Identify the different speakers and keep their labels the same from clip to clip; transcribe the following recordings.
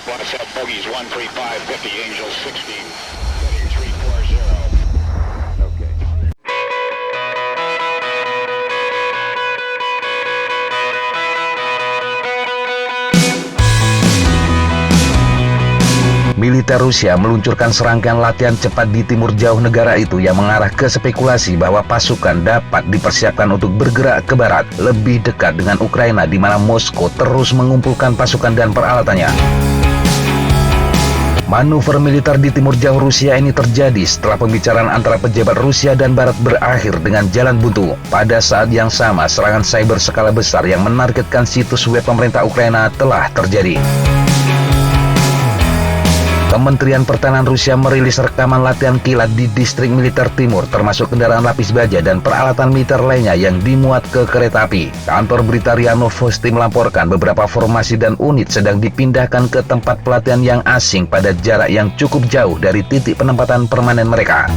Speaker 1: WhatsApp bogeys 13550, Angels 16, heading 340. Okay.
Speaker 2: Militer Rusia meluncurkan serangkaian latihan cepat di timur jauh negara itu yang mengarah ke spekulasi bahwa pasukan dapat dipersiapkan untuk bergerak ke barat, lebih dekat dengan Ukraina di mana Moskow terus mengumpulkan pasukan dan peralatannya. Manuver militer di timur jauh Rusia ini terjadi setelah pembicaraan antara pejabat Rusia dan Barat berakhir dengan jalan buntu. Pada saat yang sama, serangan cyber skala besar yang menargetkan situs web pemerintah Ukraina telah terjadi. Kementerian Pertahanan Rusia merilis rekaman latihan kilat di distrik militer timur, termasuk kendaraan lapis baja dan peralatan militer lainnya yang dimuat ke kereta api. Kantor berita RIA Novosti melaporkan beberapa formasi dan unit sedang dipindahkan ke tempat pelatihan yang asing pada jarak yang cukup jauh dari titik penempatan permanen mereka.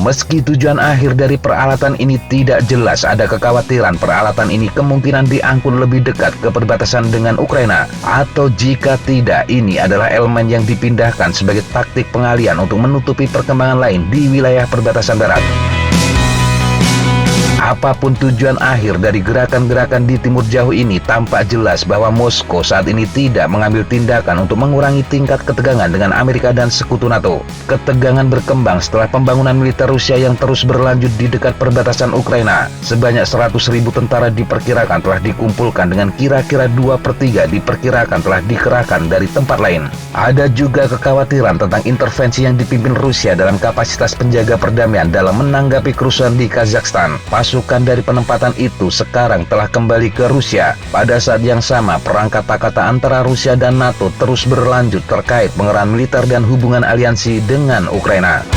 Speaker 2: Meski tujuan akhir dari peralatan ini tidak jelas, ada kekhawatiran peralatan ini kemungkinan diangkut lebih dekat ke perbatasan dengan Ukraina, atau jika tidak, ini adalah elemen yang dipindahkan sebagai taktik pengalian untuk menutupi perkembangan lain di wilayah perbatasan barat. Apapun tujuan akhir dari gerakan-gerakan di timur jauh ini, tampak jelas bahwa Moskow saat ini tidak mengambil tindakan untuk mengurangi tingkat ketegangan dengan Amerika dan sekutu NATO. Ketegangan berkembang setelah pembangunan militer Rusia yang terus berlanjut di dekat perbatasan Ukraina. Sebanyak 100.000 tentara diperkirakan telah dikumpulkan dengan kira-kira 2/3 diperkirakan telah dikerahkan dari tempat lain. Ada juga kekhawatiran tentang intervensi yang dipimpin Rusia dalam kapasitas penjaga perdamaian dalam menanggapi kerusuhan di Kazakhstan. Pasukan dari penempatan itu sekarang telah kembali ke Rusia. Pada saat yang sama, perang kata-kata antara Rusia dan NATO terus berlanjut terkait pengerahan militer dan hubungan aliansi dengan Ukraina.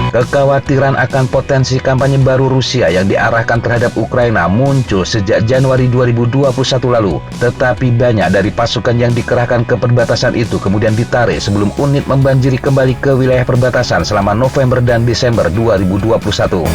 Speaker 2: Kekhawatiran akan potensi kampanye baru Rusia yang diarahkan terhadap Ukraina muncul sejak Januari 2021 lalu. Tetapi banyak dari pasukan yang dikerahkan ke perbatasan itu kemudian ditarik sebelum unit membanjiri kembali ke wilayah perbatasan selama November dan Desember 2021.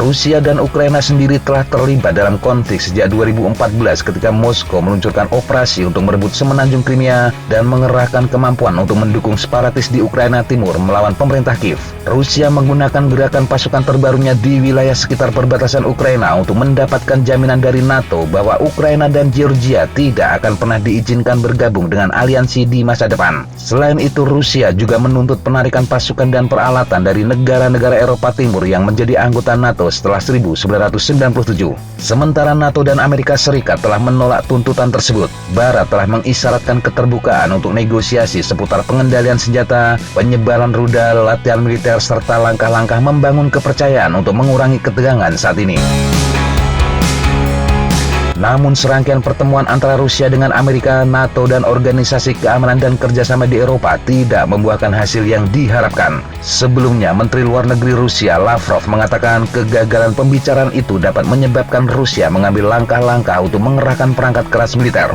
Speaker 2: Rusia dan Ukraina sendiri telah terlibat dalam konflik sejak 2014 ketika Moskow meluncurkan operasi untuk merebut semenanjung Crimea dan mengerahkan kemampuan untuk mendukung separatis di Ukraina Timur melawan pemerintah Kiev. Rusia menggunakan gerakan pasukan terbarunya di wilayah sekitar perbatasan Ukraina untuk mendapatkan jaminan dari NATO bahwa Ukraina dan Georgia tidak akan pernah diizinkan bergabung dengan aliansi di masa depan. Selain itu, Rusia juga menuntut penarikan pasukan dan peralatan dari negara-negara Eropa Timur yang menjadi anggota NATO setelah 1997. Sementara NATO dan Amerika Serikat telah menolak tuntutan tersebut. Barat telah mengisyaratkan keterbukaan untuk negosiasi seputar pengendalian senjata, penyebaran rudal, latihan militer, serta langkah-langkah membangun kepercayaan untuk mengurangi ketegangan saat ini. Namun serangkaian pertemuan antara Rusia dengan Amerika, NATO, dan Organisasi Keamanan dan Kerjasama di Eropa tidak membuahkan hasil yang diharapkan. Sebelumnya, Menteri Luar Negeri Rusia Lavrov mengatakan kegagalan pembicaraan itu dapat menyebabkan Rusia mengambil langkah-langkah untuk mengerahkan perangkat keras militer.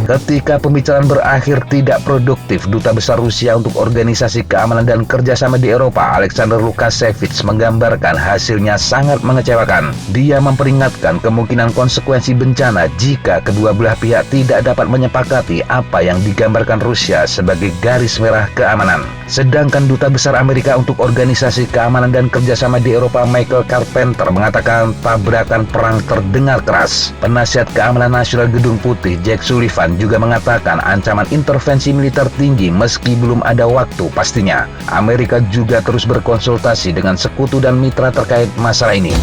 Speaker 2: Ketika pembicaraan berakhir tidak produktif, Duta Besar Rusia untuk Organisasi Keamanan dan Kerjasama di Eropa, Alexander Lukashevich, menggambarkan hasilnya sangat mengecewakan. Dia memperingatkan kemungkinan konsekuensi bencana jika kedua belah pihak tidak dapat menyepakati apa yang digambarkan Rusia sebagai garis merah keamanan. Sedangkan Duta Besar Amerika untuk Organisasi Keamanan dan Kerjasama di Eropa, Michael Carpenter, mengatakan tabrakan perang terdengar keras. Penasihat Keamanan Nasional Gedung Putih, Jake Sullivan, juga mengatakan ancaman intervensi militer tinggi meski belum ada waktu pastinya. Amerika juga terus berkonsultasi dengan sekutu dan mitra terkait masalah ini.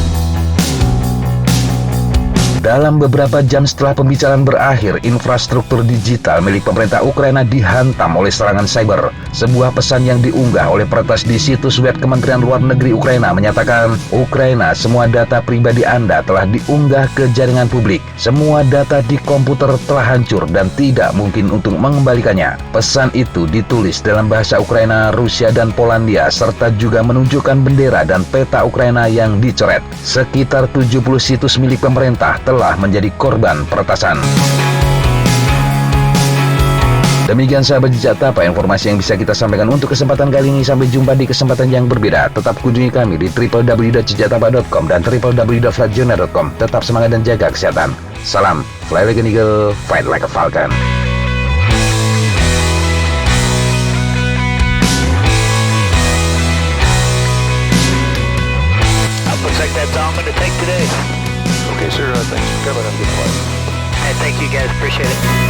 Speaker 2: Dalam beberapa jam setelah pembicaraan berakhir, infrastruktur digital milik pemerintah Ukraina dihantam oleh serangan cyber. Sebuah pesan yang diunggah oleh peretas di situs web Kementerian Luar Negeri Ukraina menyatakan, Ukraina, semua data pribadi Anda telah diunggah ke jaringan publik. Semua data di komputer telah hancur dan tidak mungkin untuk mengembalikannya. Pesan itu ditulis dalam bahasa Ukraina, Rusia, dan Polandia, serta juga menunjukkan bendera dan peta Ukraina yang dicoret. Sekitar 70 situs milik pemerintah telah menjadi korban peretasan. Demikian sahabat Jejak Tapa, informasi yang bisa kita sampaikan untuk kesempatan kali ini. Sampai jumpa di kesempatan yang berbeda. Tetap kunjungi kami di www.jejaktapa.com dan www.flightjournal.com. Tetap semangat dan jaga kesehatan. Salam, fly like an eagle, fight like a falcon.
Speaker 3: Looks like that's all I'm going to take today.
Speaker 4: Okay, sir. Thanks for coming. Have a good flight.
Speaker 3: Hey, thank you guys. Appreciate it.